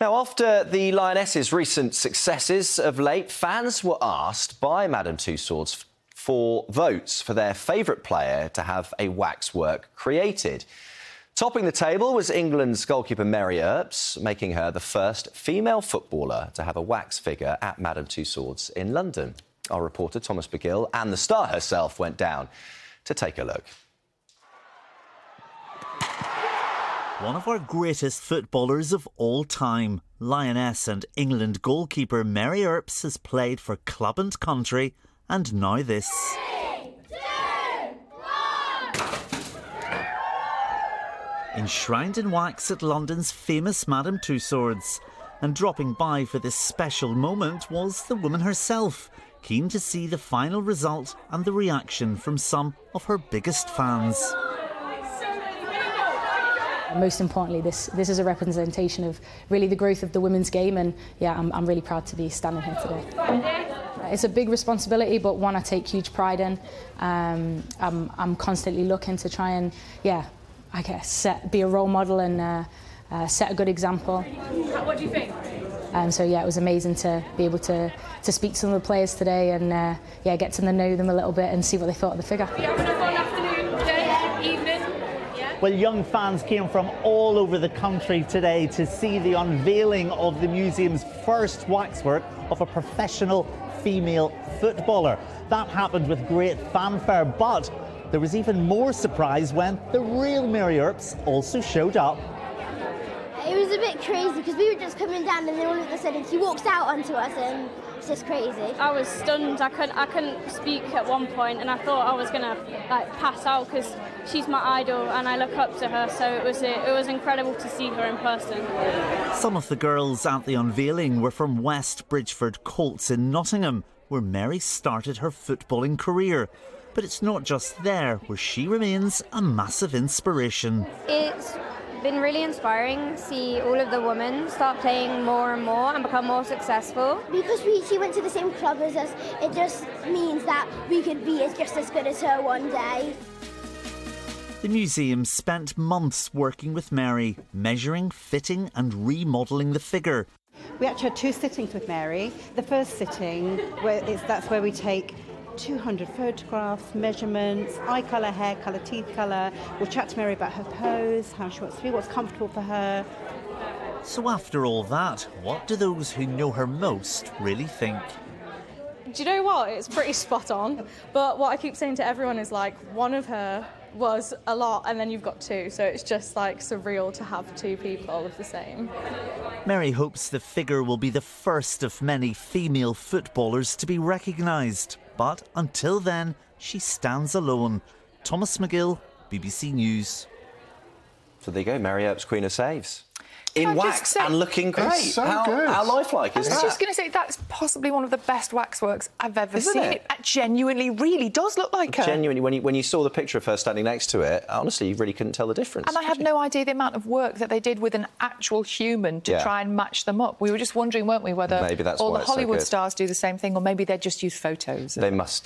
Now, after the Lionesses' recent successes of late, fans were asked by Madame Tussauds for votes for their favourite player to have a waxwork created. Topping the table was England's goalkeeper Mary Earps, making her the first female footballer to have a wax figure at Madame Tussauds in London. Our reporter Thomas Magill and the star herself went down to take a look. One of our greatest footballers of all time, Lioness and England goalkeeper Mary Earps has played for club and country, and now this. 3, 2, 1. Enshrined in wax at London's famous Madame Tussauds. And dropping by for this special moment was the woman herself, keen to see the final result and the reaction from some of her biggest fans. Most importantly, this is a representation of really the growth of the women's game, and yeah, I'm really proud to be standing here today. It's a big responsibility, but one I take huge pride in. I'm constantly looking to try and, I guess, be a role model and set a good example. What do you think? So yeah, it was amazing to be able to speak to some of the players today and get to know them a little bit and see what they thought of the figure. You having a fun afternoon, day, evening? Well, young fans came from all over the country today to see the unveiling of the museum's first waxwork of a professional female footballer. That happened with great fanfare, but there was even more surprise when the real Mary Earps also showed up. It was a bit crazy because we were just coming down and then all of a sudden he walks out onto us and it's just crazy. I was stunned. I couldn't speak at one point and I thought I was going to pass out because she's my idol and I look up to her, so it was incredible to see her in person. Some of the girls at the unveiling were from West Bridgford Colts in Nottingham, where Mary started her footballing career. But it's not just there where she remains a massive inspiration. It's been really inspiring to see all of the women start playing more and more and become more successful. Because she went to the same club as us, it just means that we could be just as good as her one day. The museum spent months working with Mary, measuring, fitting and remodelling the figure. We actually had 2 sittings with Mary. The first sitting, that's where we take 200 photographs, measurements, eye colour, hair colour, teeth colour. We'll chat to Mary about her pose, how she wants to be, what's comfortable for her. So after all that, what do those who know her most really think? Do you know what? It's pretty spot on. But what I keep saying to everyone is one of her was a lot and then you've got 2. So it's just surreal to have 2 people of the same. Mary hopes the figure will be the first of many female footballers to be recognised. But until then, she stands alone. Thomas Magill, BBC News. So there you go, Mary Earps, Queen of Saves. In wax and looking great. It's so good. How lifelike is that? I was just going to say, that's possibly one of the best waxworks I've ever seen. It? It genuinely really does look like her. Genuinely, when you saw the picture of her standing next to it, honestly, you really couldn't tell the difference. And I had no idea the amount of work that they did with an actual human to try and match them up. We were just wondering, weren't we, whether maybe that's all why the it's so Hollywood good. stars do the same thing, or maybe they just use photos. They must.